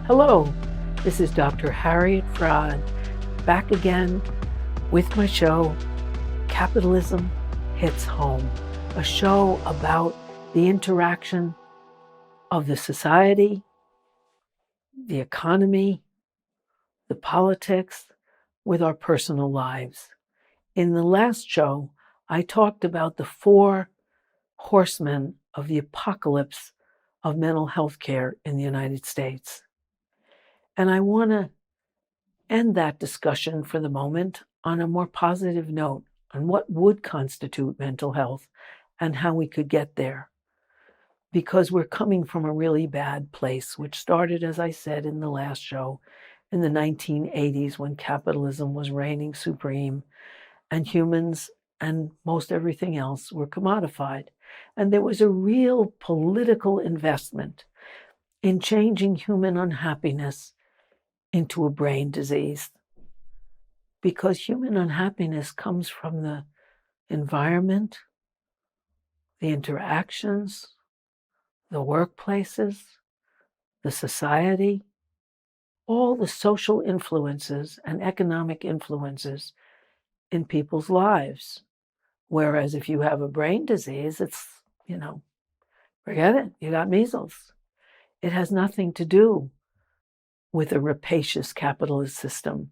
Hello, this is Dr. Harriet Fraad, back again with my show, Capitalism Hits Home, a show about the interaction of the society, the economy, the politics with our personal lives. In the last show, I talked about the 4 horsemen of the apocalypse of mental health care in the United States. And I want to end that discussion for the moment on a more positive note on what would constitute mental health and how we could get there. Because we're coming from a really bad place, which started, as I said in the last show, in the 1980s when capitalism was reigning supreme and humans and most everything else were commodified. And there was a real political investment in changing human unhappiness into a brain disease, because human unhappiness comes from the environment, the interactions, the workplaces, the society, all the social influences and economic influences in people's lives. Whereas if you have a brain disease, it's, forget it, you got measles. It has nothing to do with a rapacious capitalist system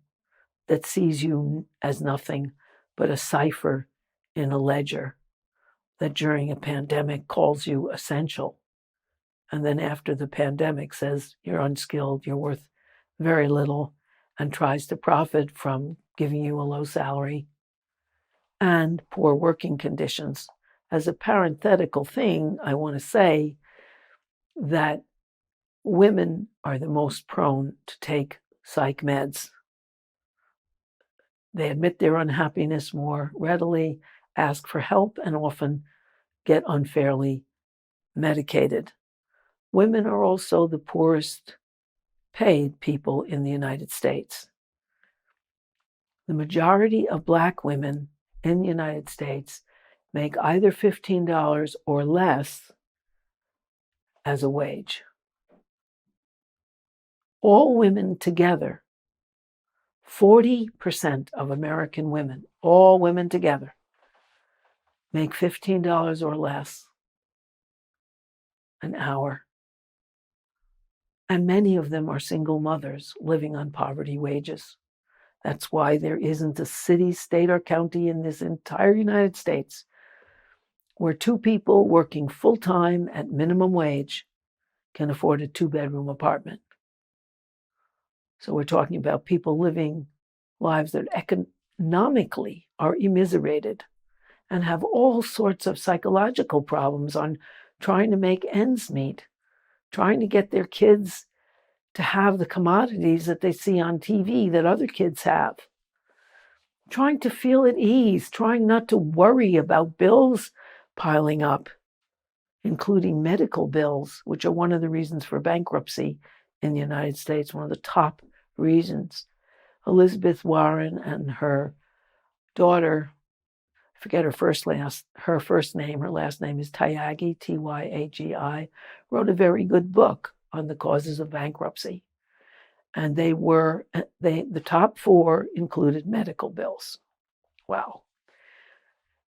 that sees you as nothing but a cipher in a ledger that during a pandemic calls you essential. And then after the pandemic says you're unskilled, you're worth very little, and tries to profit from giving you a low salary and poor working conditions. As a parenthetical thing, I want to say that women are the most prone to take psych meds. They admit their unhappiness more readily, ask for help, and often get unfairly medicated. Women are also the poorest paid people in the United States. The majority of Black women in the United States make either $15 or less as a wage. All women together, 40% of American women, all women together, make $15 or less an hour. And many of them are single mothers living on poverty wages. That's why there isn't a city, state, or county in this entire United States where 2 people working full-time at minimum wage can afford a 2-bedroom apartment. So we're talking about people living lives that economically are immiserated and have all sorts of psychological problems on trying to make ends meet, trying to get their kids to have the commodities that they see on TV that other kids have, trying to feel at ease, trying not to worry about bills piling up, including medical bills, which are one of the reasons for bankruptcy in the United States, one of the top reasons. Elizabeth Warren and her daughter, I forget her first name, her last name is Tyagi, Tyagi, wrote a very good book on the causes of bankruptcy. And the top 4 included medical bills. Wow.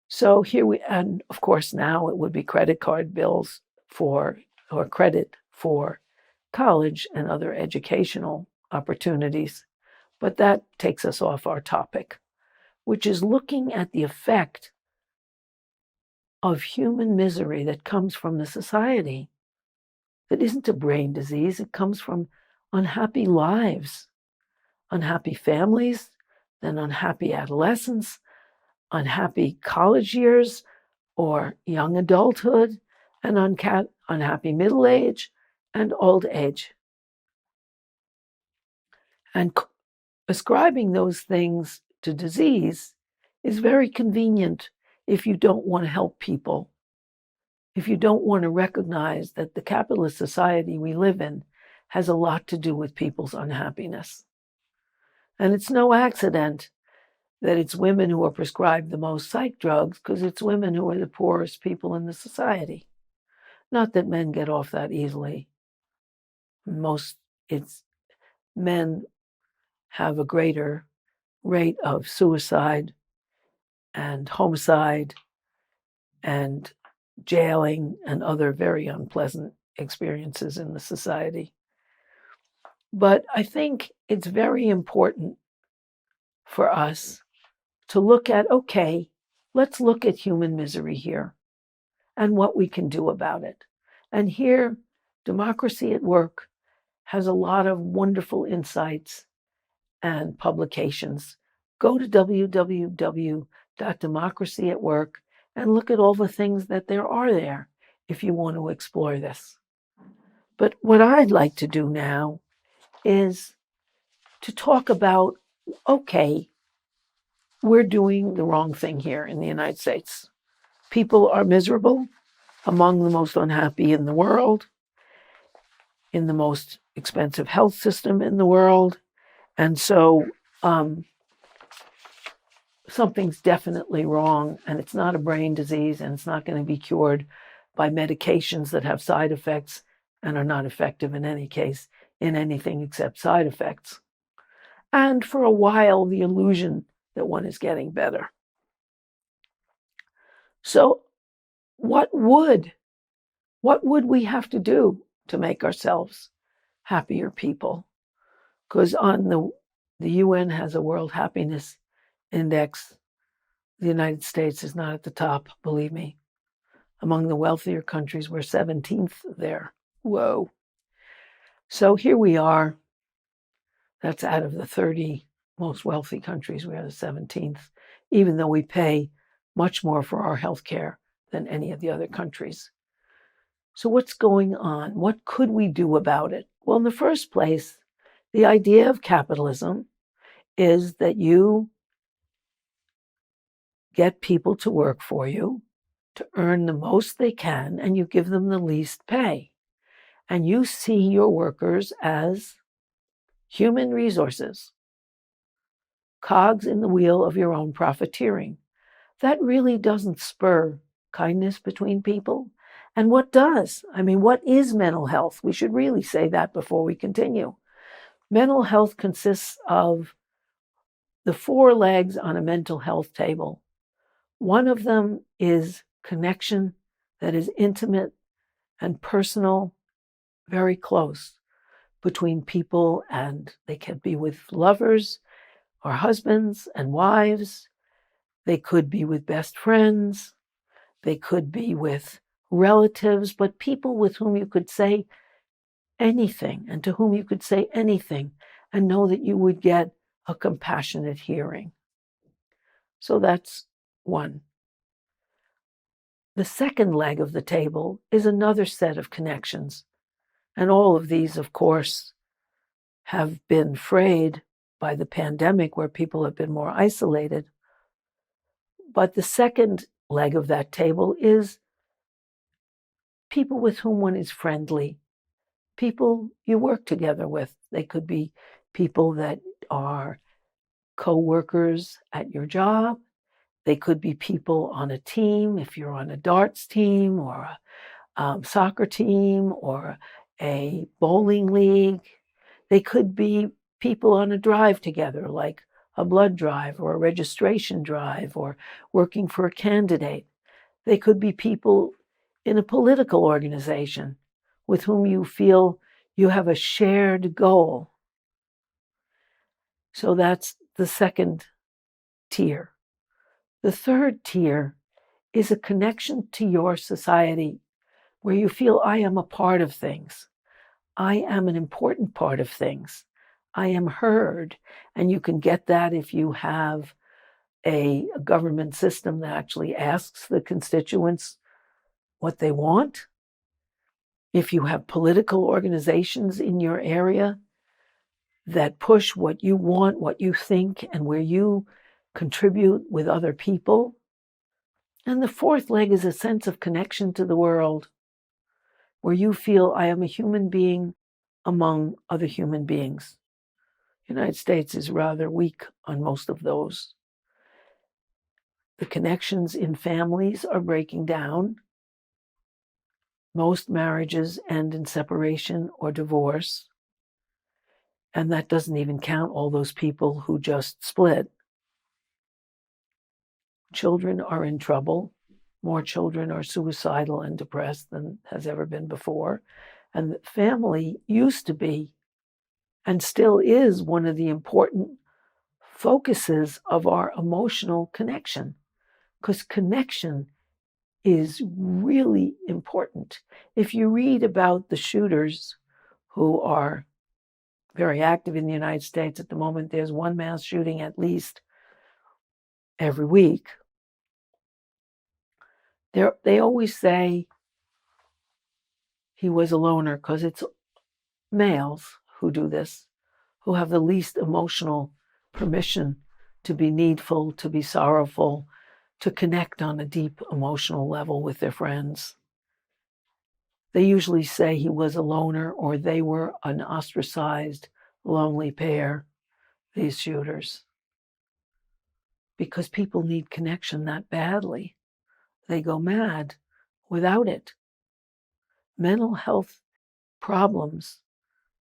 So and of course now it would be credit card bills or credit for college and other educational opportunities. But that takes us off our topic, which is looking at the effect of human misery that comes from the society. That isn't a brain disease. It comes from unhappy lives, unhappy families, then unhappy adolescence, unhappy college years or young adulthood, and unhappy middle age and old age. And ascribing those things to disease is very convenient if you don't want to help people, if you don't want to recognize that the capitalist society we live in has a lot to do with people's unhappiness. And it's no accident that it's women who are prescribed the most psych drugs, because it's women who are the poorest people in the society. Not that men get off that easily. It's men have a greater rate of suicide and homicide and jailing and other very unpleasant experiences in the society. But I think it's very important for us to look at, okay, let's look at human misery here and what we can do about it. And here, Democracy at Work has a lot of wonderful insights and publications. Go to www.democracyatwork and look at all the things that there are there if you want to explore this. But what I'd like to do now is to talk about, okay, we're doing the wrong thing here in the United States. People are miserable, among the most unhappy in the world, in the most expensive health system in the world. And so something's definitely wrong, and it's not a brain disease, and it's not going to be cured by medications that have side effects and are not effective in any case in anything except side effects. And for a while, the illusion that one is getting better. So what would we have to do to make ourselves happier people? Because on the UN has a World Happiness Index. The United States is not at the top, believe me. Among the wealthier countries, we're 17th there. Whoa. So here we are. That's out of the 30 most wealthy countries. We are the 17th, even though we pay much more for our health care than any of the other countries. So what's going on? What could we do about it? Well, in the first place, the idea of capitalism is that you get people to work for you to earn the most they can, and you give them the least pay. And you see your workers as human resources, cogs in the wheel of your own profiteering. That really doesn't spur kindness between people. And what does? I mean, what is mental health? We should really say that before we continue. Mental health consists of the 4 legs on a mental health table. One of them is connection that is intimate and personal, very close between people, and they can be with lovers or husbands and wives. They could be with best friends. They could be with relatives, but people with whom you could say anything and to whom you could say anything and know that you would get a compassionate hearing. So that's one. The second leg of the table is another set of connections. And all of these, of course, have been frayed by the pandemic, where people have been more isolated. But the second leg of that table is people with whom one is friendly, people you work together with. They could be people that are co-workers at your job. They could be people on a team, if you're on a darts team or a soccer team or a bowling league. They could be people on a drive together, like a blood drive or a registration drive or working for a candidate. They could be people in a political organization with whom you feel you have a shared goal. So that's the second tier. The third tier is a connection to your society where you feel I am a part of things. I am an important part of things. I am heard. And you can get that if you have a government system that actually asks the constituents what they want. If you have political organizations in your area that push what you want, what you think, and where you contribute with other people. And the fourth leg is a sense of connection to the world, where you feel I am a human being among other human beings. The United States is rather weak on most of those. The connections in families are breaking down. Most marriages end in separation or divorce. And that doesn't even count all those people who just split. Children are in trouble. More children are suicidal and depressed than has ever been before. And the family used to be, and still is, one of the important focuses of our emotional connection, because connection is really important. If you read about the shooters who are very active in the United States at the moment, there's one mass shooting at least every week. They always say he was a loner, because it's males who do this, who have the least emotional permission to be needful, to be sorrowful, to connect on a deep emotional level with their friends. They usually say he was a loner, or they were an ostracized, lonely pair, these shooters, because people need connection that badly. They go mad without it. Mental health problems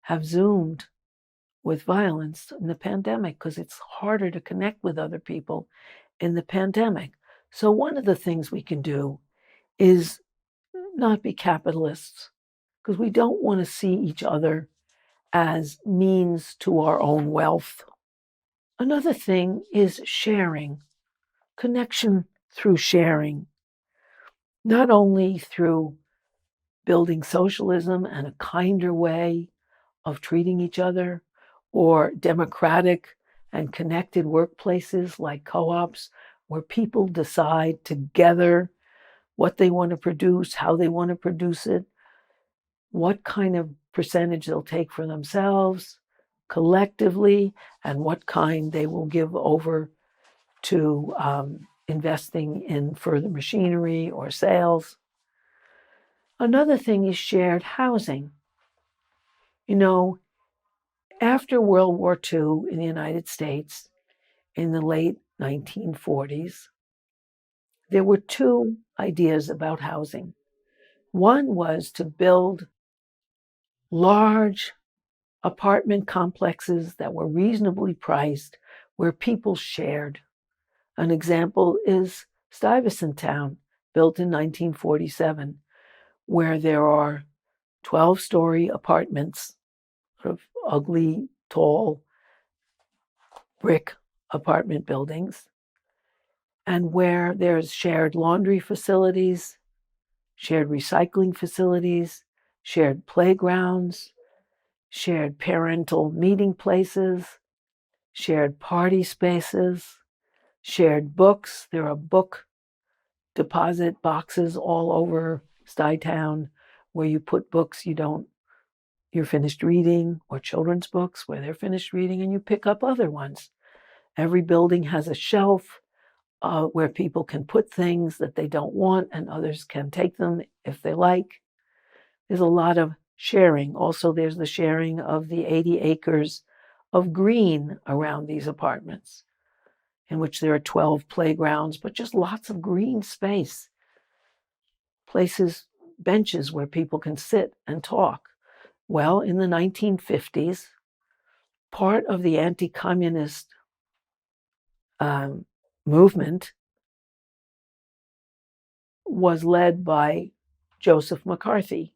have zoomed with violence in the pandemic because it's harder to connect with other people in the pandemic. So one of the things we can do is not be capitalists, because we don't want to see each other as means to our own wealth. Another thing is sharing, connection through sharing, not only through building socialism and a kinder way of treating each other, or democratic and connected workplaces like co-ops, where people decide together what they want to produce, how they want to produce it, what kind of percentage they'll take for themselves collectively, and what kind they will give over to investing in further machinery or sales. Another thing is shared housing. You know, after World War II in the United States, in the late 1940s, there were two ideas about housing. One was to build large apartment complexes that were reasonably priced, where people shared. An example is Stuyvesant Town, built in 1947, where there are 12-story apartments, sort of ugly, tall brick apartment buildings, and where there's shared laundry facilities, shared recycling facilities, shared playgrounds, shared parental meeting places, shared party spaces, shared books. There are book deposit boxes all over Stuytown where you put books you're finished reading, or children's books where they're finished reading, and you pick up other ones. Every building has a shelf where people can put things that they don't want, and others can take them if they like. There's a lot of sharing. Also, there's the sharing of the 80 acres of green around these apartments, in which there are 12 playgrounds, but just lots of green space. Places, benches where people can sit and talk. Well, in the 1950s, part of the anti-communist movement was led by Joseph McCarthy,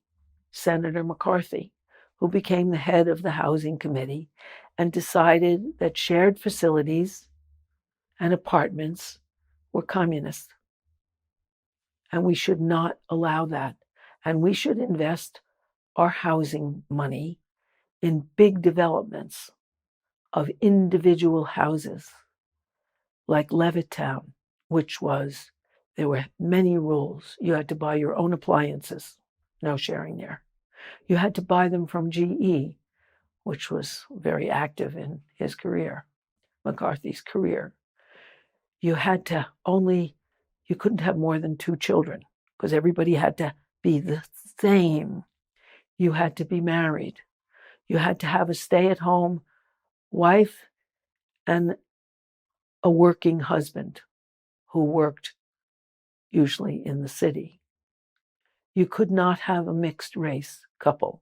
Senator McCarthy, who became the head of the Housing Committee and decided that shared facilities and apartments were communist. And we should not allow that. And we should invest our housing money in big developments of individual houses, like Levittown, there were many rules. You had to buy your own appliances, no sharing there. You had to buy them from GE, which was very active in his career, McCarthy's career. You couldn't have more than 2 children, because everybody had to be the same. You had to be married. You had to have a stay-at-home wife and a working husband who worked usually in the city. You could not have a mixed race couple,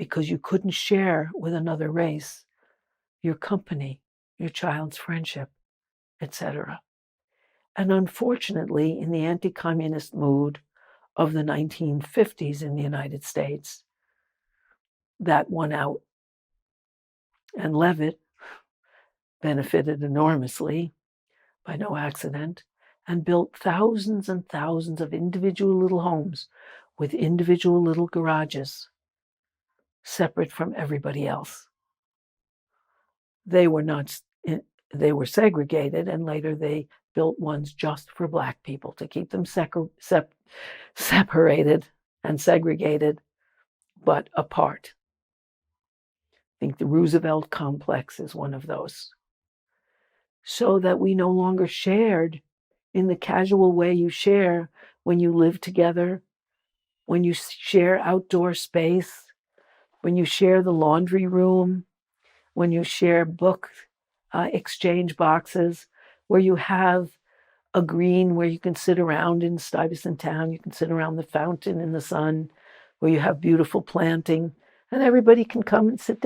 because you couldn't share with another race your company, your child's friendship, etc. And unfortunately, in the anti-communist mood of the 1950s in the United States, that won out. And Levitt benefited enormously, by no accident, and built thousands and thousands of individual little homes with individual little garages, separate from everybody else. They were segregated, and later they built ones just for Black people to keep them separated and segregated, but apart. I think the Roosevelt complex is one of those. So that we no longer shared in the casual way you share when you live together, when you share outdoor space, when you share the laundry room, when you share book exchange boxes, where you have a green where you can sit around in Stuyvesant Town, you can sit around the fountain in the sun, where you have beautiful planting, and everybody can come and sit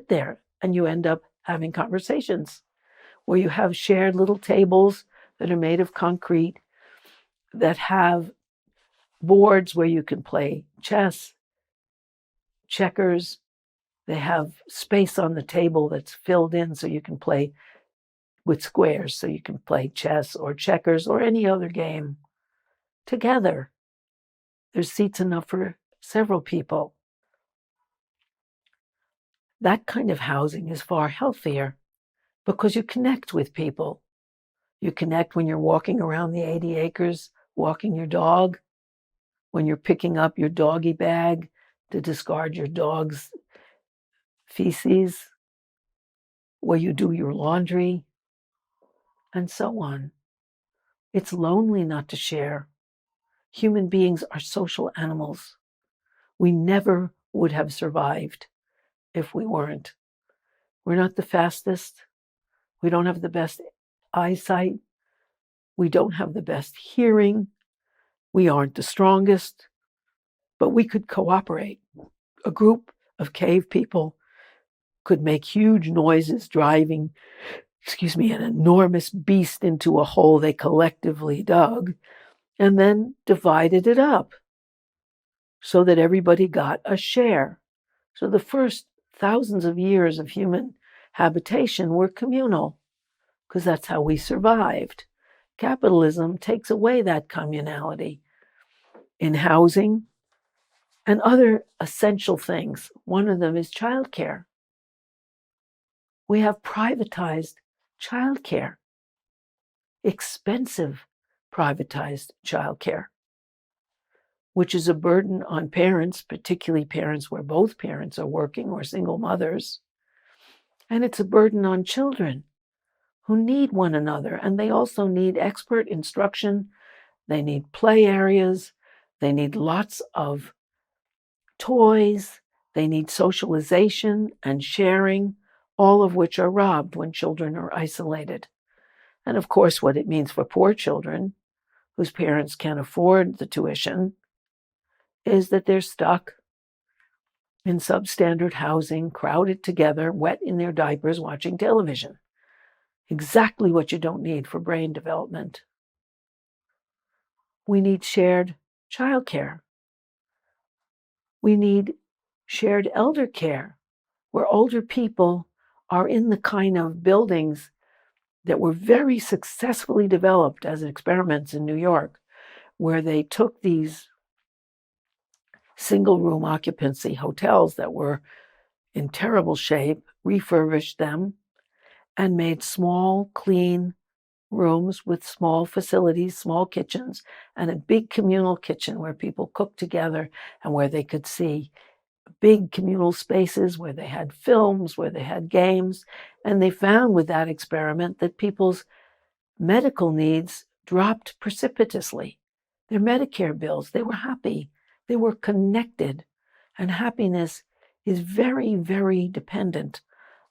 there, and you end up having conversations, where you have shared little tables that are made of concrete, that have boards where you can play chess, checkers. They have space on the table that's filled in so you can play with squares, so you can play chess or checkers or any other game together. There's seats enough for several people. That kind of housing is far healthier because you connect with people. You connect when you're walking around the 80 acres, walking your dog, when you're picking up your doggy bag to discard your dog's feces, where you do your laundry, and so on. It's lonely not to share. Human beings are social animals. We never would have survived if we weren't. We're not the fastest. We don't have the best eyesight. We don't have the best hearing. We aren't the strongest, but we could cooperate. A group of cave people could make huge noises driving, an enormous beast into a hole they collectively dug, and then divided it up so that everybody got a share. So the first thousands of years of human habitation were communal, because that's how we survived. Capitalism takes away that communality in housing and other essential things. One of them is childcare. We have privatized childcare, expensive privatized childcare, which is a burden on parents, particularly parents where both parents are working or single mothers. And it's a burden on children who need one another, and they also need expert instruction. They need play areas. They need lots of toys. They need socialization and sharing, all of which are robbed when children are isolated. And of course, what it means for poor children whose parents can't afford the tuition is that they're stuck in substandard housing, crowded together, wet in their diapers, watching television. Exactly what you don't need for brain development. We need shared childcare. We need shared elder care, where older people are in the kind of buildings that were very successfully developed as experiments in New York, where they took these single-room occupancy hotels that were in terrible shape, refurbished them, and made small, clean rooms with small facilities, small kitchens, and a big communal kitchen where people cooked together and where they could see big communal spaces, where they had films, where they had games. And they found with that experiment that people's medical needs dropped precipitously. Their Medicare bills, they were happy. They were connected. And happiness is very, very dependent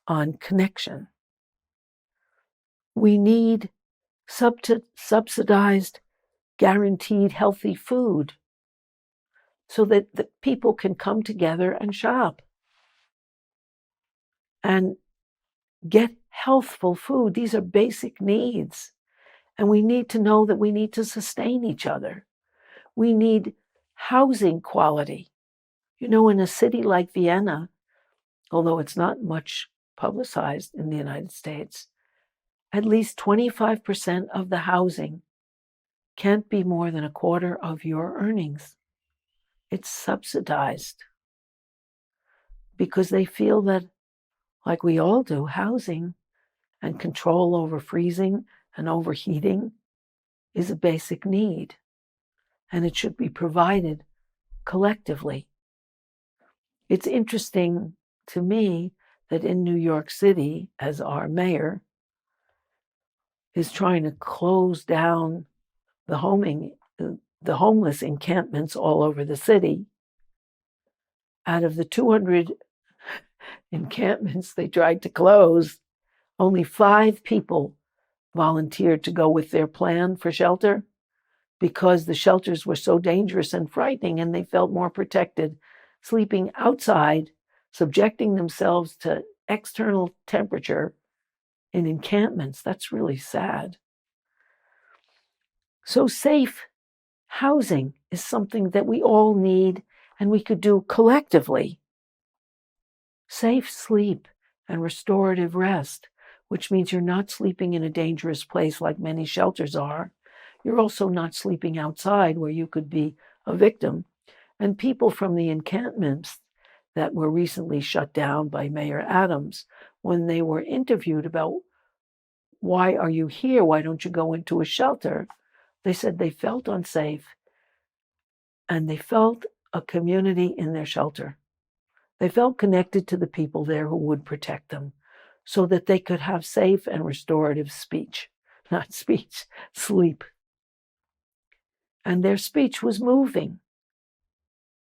on connection. We need subsidized, guaranteed healthy food. so that the people can come together and shop and get healthful food. These are basic needs. And we need to know that we need to sustain each other. We need housing quality. You know, in a city like Vienna, although it's not much publicized in the United States, at least 25% of the housing can't be more than a quarter of your earnings. It's subsidized because they feel that, like we all do, housing and control over freezing and overheating is a basic need, and it should be provided collectively. It's interesting to me that in New York City, as our mayor is trying to close down the homeless encampments all over the city, out of the 200 encampments they tried to close, only 5 people volunteered to go with their plan for shelter because the shelters were so dangerous and frightening, and they felt more protected sleeping outside, subjecting themselves to external temperature in encampments. That's really sad. So safe housing is something that we all need and we could do collectively. Safe sleep and restorative rest, which means you're not sleeping in a dangerous place like many shelters are. You're also not sleeping outside where you could be a victim. And people from the encampments that were recently shut down by Mayor Adams, when they were interviewed about why are you here, why don't you go into a shelter, they said they felt unsafe and they felt a community in their shelter. They felt connected to the people there who would protect them so that they could have safe and restorative sleep. And their speech was moving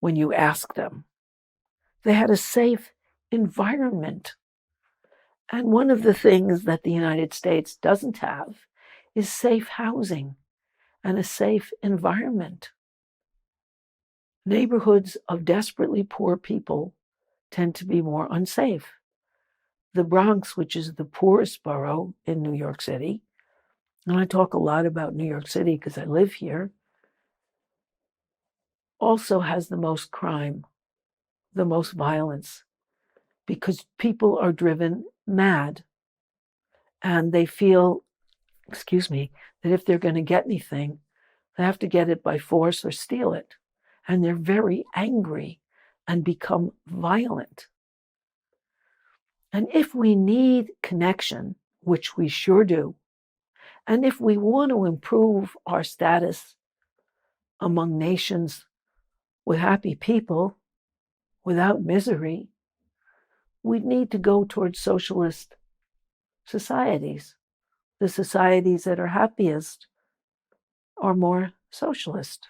when you asked them. They had a safe environment. And one of the things that the United States doesn't have is safe housing and a safe environment. Neighborhoods of desperately poor people tend to be more unsafe. The Bronx, which is the poorest borough in New York City, and I talk a lot about New York City because I live here, also has the most crime, the most violence, because people are driven mad and they feel, that if they're going to get anything, they have to get it by force or steal it. And they're very angry and become violent. And if we need connection, which we sure do, and if we want to improve our status among nations with happy people, without misery, we need to go towards socialist societies. The societies that are happiest are more socialist.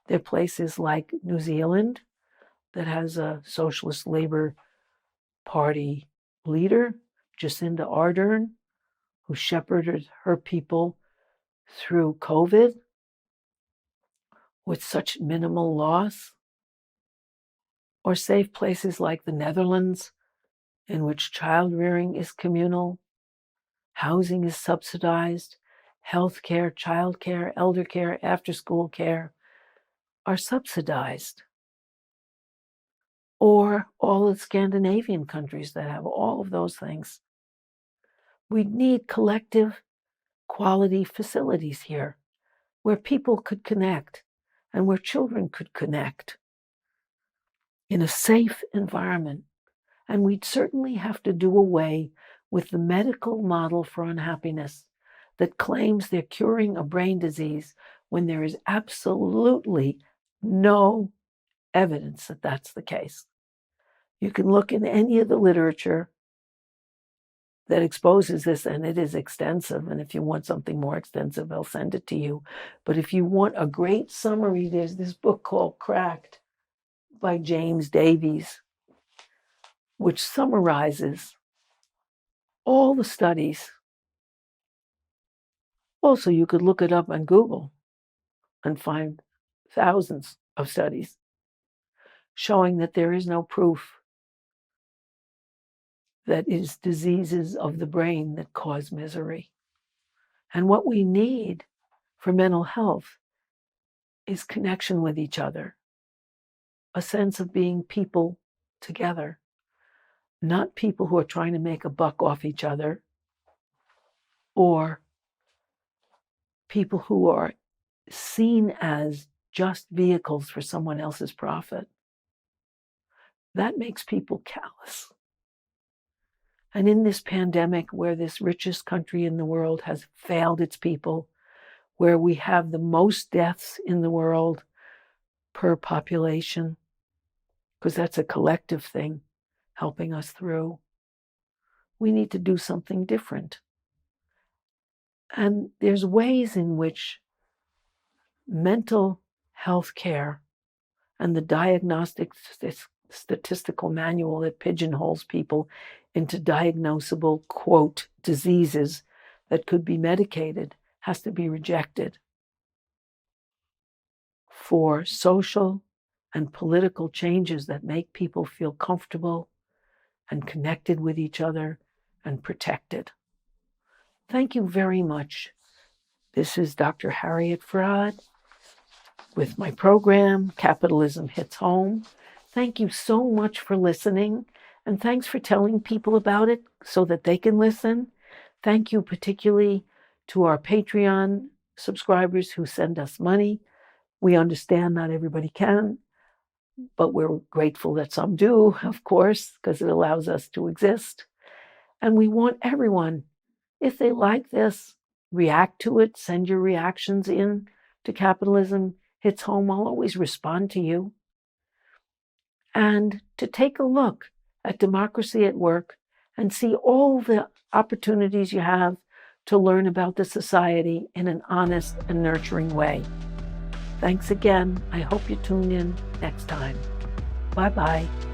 There are places like New Zealand that has a socialist Labour Party leader, Jacinda Ardern, who shepherded her people through COVID with such minimal loss. Or safe places like the Netherlands, in which child rearing is communal, housing is subsidized, health care, child care, elder care, after-school care are subsidized. Or all the Scandinavian countries that have all of those things. We need collective quality facilities here where people could connect and where children could connect in a safe environment. And we'd certainly have to do away with the medical model for unhappiness that claims they're curing a brain disease when there is absolutely no evidence that that's the case. You can look in any of the literature that exposes this, and it is extensive. And if you want something more extensive, I'll send it to you. But if you want a great summary, there's this book called Cracked by James Davies, which summarizes all the studies. Also, you could look it up on Google and find thousands of studies showing that there is no proof that it is diseases of the brain that cause misery. And what we need for mental health is connection with each other, a sense of being people together, not people who are trying to make a buck off each other, or people who are seen as just vehicles for someone else's profit. That makes people callous. And in this pandemic, where this richest country in the world has failed its people, where we have the most deaths in the world per population, because that's a collective thing helping us through, we need to do something different. And there's ways in which mental health care and the diagnostic statistical manual that pigeonholes people into diagnosable, quote, diseases that could be medicated has to be rejected. For social and political changes that make people feel comfortable and connected with each other and protected. Thank you very much. This is Dr. Harriet Fraad with my program, Capitalism Hits Home. Thank you so much for listening, and thanks for telling people about it so that they can listen. Thank you particularly to our Patreon subscribers who send us money. We understand not everybody can, but we're grateful that some do, of course, because it allows us to exist. And we want everyone, if they like this, react to it, send your reactions in to Capitalism Hits Home. I'll always respond to you. And to take a look at Democracy at Work and see all the opportunities you have to learn about the society in an honest and nurturing way. Thanks again. I hope you tune in next time. Bye-bye.